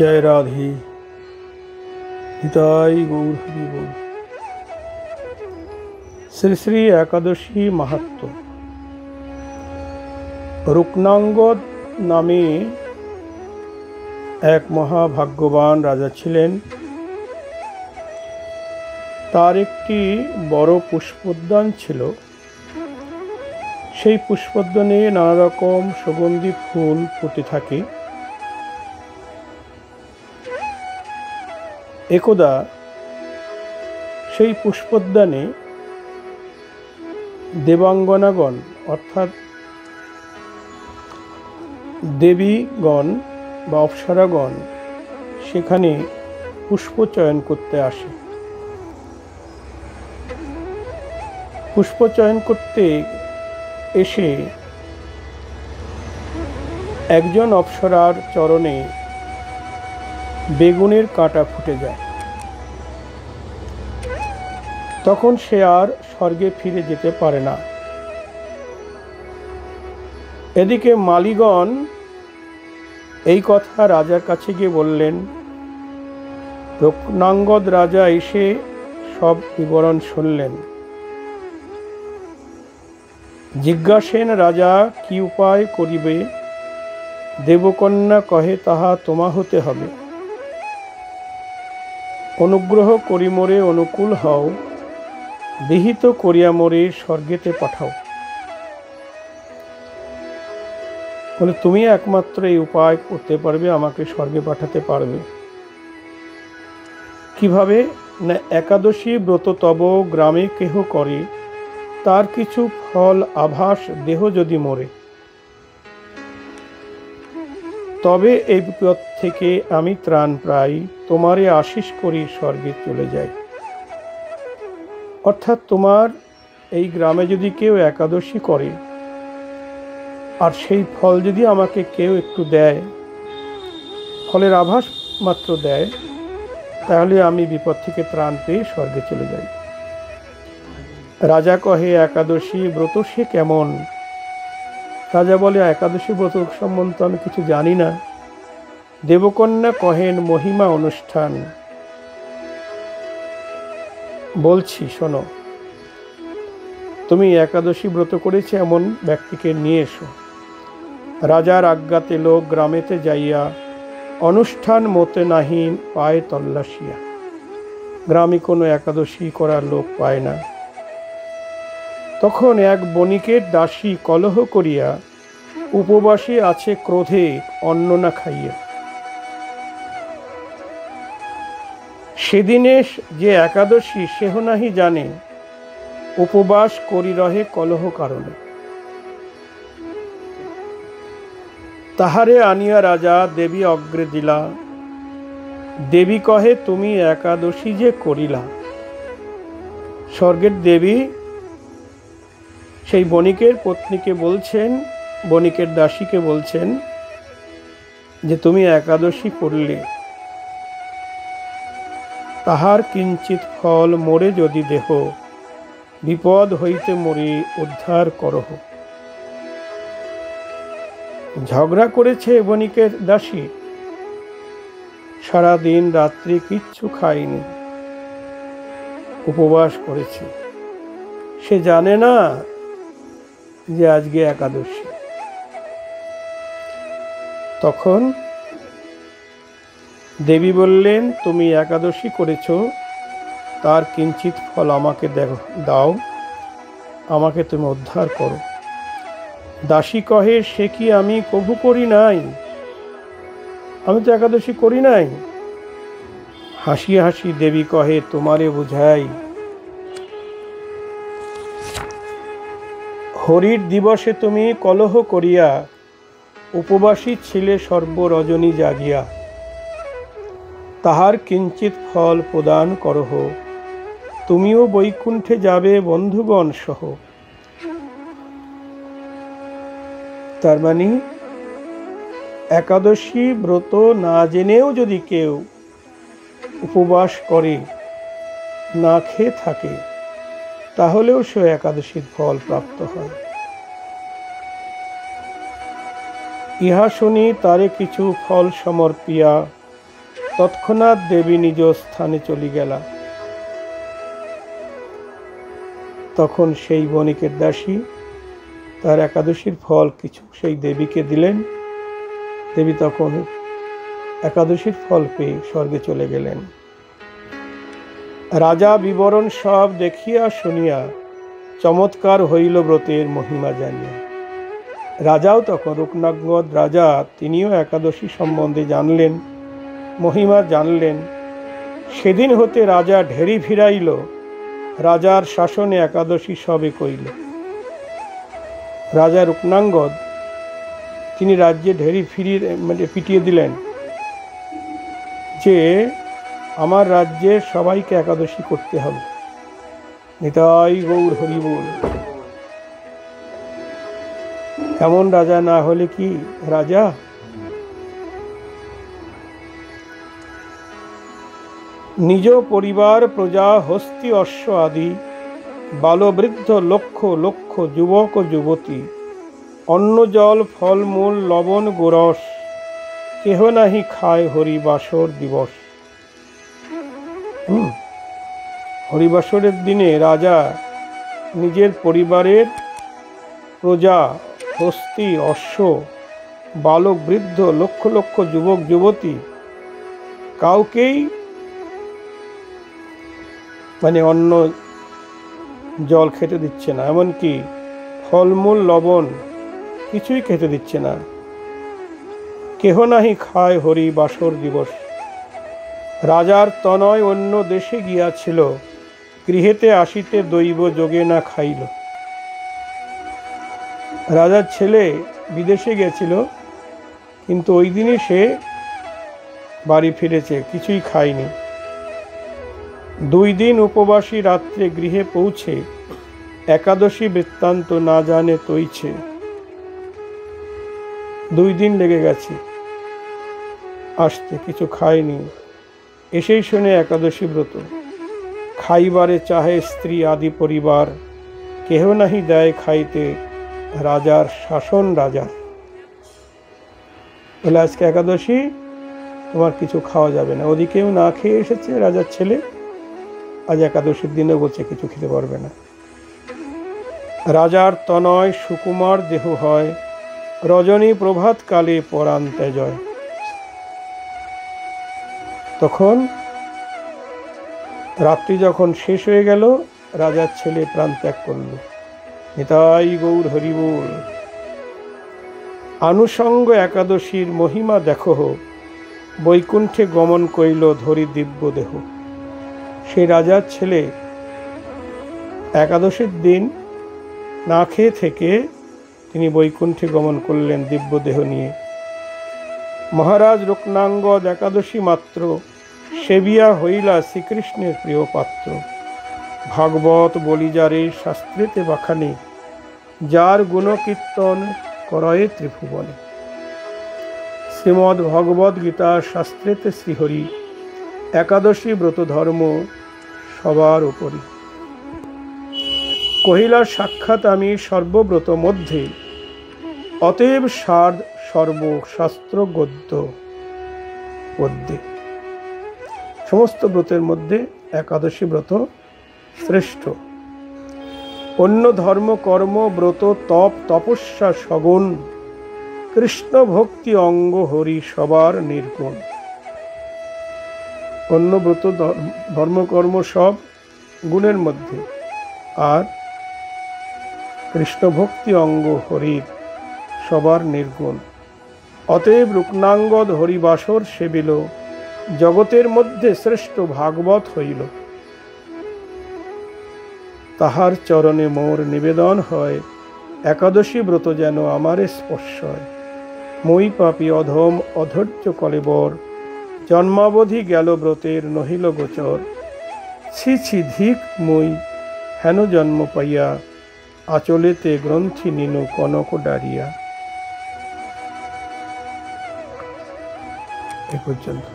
जय राधे हिताई गौर हरि बोल। श्री श्री एकादशी महत्व। रुक्नांगद नामे एक महाभाग्यवान राजा छिलेन। तार एकटी बड़ पुष्पोद्यान छिलो। सेई पुष्पोद्याने नाना रकम सुगंधी फुल फुटे थाके। एकदा सेई पुष्पोद्याने देवांगनागण अर्थात देवीगण बा अप्सरागण सेखाने पुष्प चयन करते आसे। पुष्प चयन करते एसे एकजन अप्सरार चरणे बेगुनेर काँटा फुटे जाए। तखन से आर स्वर्गे फिरे जेते पारे ना। एदिके मालीगण এই কথা রাজার কাছে গিয়ে বললেন। রুক্নাঙ্গদ রাজা এসে সব বিবরণ শুনলেন। জিজ্ঞাসেন রাজা কি উপায় করিবে। দেবকন্যা কহে তাহা তোমা হতে হবে। অনুগ্রহ করি মোরে অনুকূল হও। বিহিত করিয়া মোরে স্বর্গেতে পাঠাও। বলে তুমি একমাত্র এই উপায় করতে পারবে, আমাকে স্বর্গে পাঠাতে পারবে। কিভাবে না, একাদশী ব্রত তব গ্রামে কেহ করে, তার কিছু ফল আভাস দেহ যদি মরে, তবে এই বিপদ থেকে আমি ত্রাণ পাই, তোমারে আশিস করি স্বর্গে চলে যাই। অর্থাৎ তোমার এই গ্রামে যদি কেউ একাদশী করে আর সেই ফল যদি আমাকে কেউ একটু দেয়, ফলের আভাস মাত্র দেয়, তাহলে আমি বিপদ থেকে ত্রাণ পেয়ে স্বর্গে চলে যাই। রাজা কহে একাদশী ব্রত সে কেমন। রাজা বলে একাদশী ব্রত সম্বন্ধে আমি কিছু জানি না। দেবকন্যা কহেন মহিমা অনুষ্ঠান। বলছি শোনো, তুমি একাদশী ব্রত করেছে এমন ব্যক্তিকে নিয়ে এসো। রাজার আজ্ঞাতে লোক গ্রামেতে যাইয়া অনুষ্ঠান মতে নাহি পায় তল্লাশিয়া। গ্রামে কোনো একাদশী করার লোক পায় না। তখন এক বণিকের দাসী কলহ করিয়া উপবাসী আছে ক্রোধে অন্ন না খাইয়া। সেদিনে যে একাদশী সেহ নাহি জানে, উপবাস করি রহে কলহ কারণে। তাহারে আনিয়া রাজা দেবী অগ্রে দিলা। দেবী কহে তুমি একাদশী যে করিলা। স্বর্গের দেবী সেই বণিকের পত্নীকে বলছেন, বণিকের দাসীকে বলছেন যে তুমি একাদশী করলে, তাহার কিঞ্চিত ফল মোরে যদি দেহ, বিপদ হইতে মোরে উদ্ধার করহ। ঝগড়া করেছে বণিকের দাসী, সারাদিন রাত্রি কিচ্ছু খায়নি, উপবাস করেছে। সে জানে না যে আজকে একাদশী। তখন দেবী বললেন তুমি একাদশী করেছ, তার কিঞ্চিত ফল আমাকে দাও, আমাকে তুমি উদ্ধার করো। দাসী কহে সে কি আমি কভু করি নাই, আমি তো একাদশী করি নাই। হাসি হাসি দেবী কহে তোমারে বুঝাই, হরির দিবসে তুমি কলহ করিয়া উপবাসী ছিলে সর্বরজনী জাগিয়া। তাহার কিঞ্চিত ফল প্রদান করহ, তুমিও বৈকুণ্ঠে যাবে বন্ধুগণ সহ। তার মানে একাদশী ব্রত না জেনেও যদি কেউ উপবাস করে, না খেয়ে থাকে, তাহলেও সে একাদশীর ফল প্রাপ্ত হয়। ইহা শুনি তারে কিছু ফল সমর্পিয়া তৎক্ষণাৎ দেবী নিজ স্থানে চলে গেলা। তখন সেই বণিকের দাসী তার একাদশীর ফল কিছু সেই দেবীকে দিলেন। দেবী তখন একাদশীর ফল পেয়ে স্বর্গে চলে গেলেন। রাজা বিবরণ সব দেখিয়া শুনিয়া চমৎকার হইল ব্রতের মহিমা জানিয়া। রাজাও তখন রূপনাঙ্গদ রাজা, তিনিও একাদশী সম্বন্ধে জানলেন, মহিমা জানলেন। সেদিন হতে রাজা ঢেরি ফিরাইল, রাজার শাসনে একাদশী সবে কইল। রাজা রূপনাঙ্গদ তিনি রাজ্যে ঢেরি পিটিয়ে দিলেন যে আমার রাজ্যে সবাইকে একাদশী করতে হবে। নিতাই গৌর হরি বল। এমন রাজা না হলে কি রাজা? নিজ পরিবার, প্রজা, হস্তি, অশ্ব আদি, বালবৃদ্ধ, লক্ষ লক্ষ যুবক ও যুবতী, অন্ন জল ফলমূল লবণ গোরস, কেহ নাহি খায় হরিবাসর দিবস। হরিবাসরের দিনে রাজা নিজের পরিবারের প্রজা, হস্তি, অশ্ব, বালক বৃদ্ধ, লক্ষ লক্ষ যুবক যুবতী কাউকেই অন্ন জল খেতে দিচ্ছে না, এমনকি ফলমূল লবণ কিছুই খেতে দিচ্ছে না। কেহ নাহি খায় হরি বাসর দিবস। রাজার তনয় অন্য দেশে গিয়াছিল, গৃহেতে আসিতে দৈব যোগে না খাইল। রাজার ছেলে বিদেশে গেছিল, কিন্তু ওই দিনই সে বাড়ি ফিরেছে, কিছুই খায়নি। 2 দিন উপবাসী রাত্রে গৃহে পৌঁছে একাদশী বৃত্তান্ত না জানে তৈছে। 2 দিন লেগে গেছে আসতে, কিছু খায়নি। এসেই শুনে একাদশী ব্রত। খাইবারে চাহে স্ত্রী আদি পরিবার, কেহ নাহি দেয় খাইতে রাজার শাসন রাজার। বলে আজকে একাদশী, তোমার কিছু খাওয়া যাবে না। ওদিকেও না খেয়ে এসেছে রাজার ছেলে, আজ একাদশীর দিনে বলছে কিছু খেতে পারবে না। রাজার তনয় সুকুমার দেহ হয়, রজনী প্রভাত কালে পরাণ ত্যাজয়। তখন রাত্রি যখন শেষ হয়ে গেল, রাজার ছেলে প্রাণ ত্যাগ করল। নিতাই গৌর হরি বল। আনুষঙ্গ একাদশীর মহিমা দেখো, বৈকুণ্ঠে গমন কইল ধরি দিব্য দেহ। সেই রাজার ছেলে একাদশীর দিন না খেয়ে থেকে তিনি বৈকুণ্ঠে গমন করলেন দিব্য দেহ নিয়ে। মহারাজ রূপনাঙ্গদ একাদশী মাত্র সেবিয়া হইলা শ্রীকৃষ্ণের প্রিয় পাত্র। ভাগবত বলিজারে শাস্ত্রেতে বাখানে, যার গুণকীর্তন করয়ে ত্রিভুবনে। শ্রীমদ্ ভগবদ গীতা শাস্ত্রেতে শ্রীহরি, একাদশী ব্রত ধর্ম সবার উপরি। কহিলা সাক্ষাৎ আমি সর্বব্রত মধ্যে, অতএব সার সর্বশাস্ত্র গদ্য পদ্যে। সমস্ত ব্রতের মধ্যে একাদশী ব্রত শ্রেষ্ঠ। অন্য ধর্ম কর্ম ব্রত তপ তপস্যা সগুণ, কৃষ্ণ ভক্তি অঙ্গ হরি সবার নির্গুণ। অন্য ব্রত ধর্মকর্ম সব গুণের মধ্যে, আর কৃষ্ণ ভক্তি অঙ্গ হরির সবার নির্গুণ। অতএব রূপনাঙ্গদ হরিবাসর সেবিল, জগতের মধ্যে শ্রেষ্ঠ ভাগবত হইল। তাহার চরণে মোর নিবেদন হয়, একাদশী ব্রত যেন আমারে স্পর্শ হয়। মই পাপী অধম অধৈর্য কলেবর, জন্মাবধি গেল ব্রতের নহিল গোচর। ছি ছি ধিক মই হেন জন্ম পাইয়া, আচলেতে গ্রন্থি নিনু কনক ডারিয়া। এ পর্যন্ত।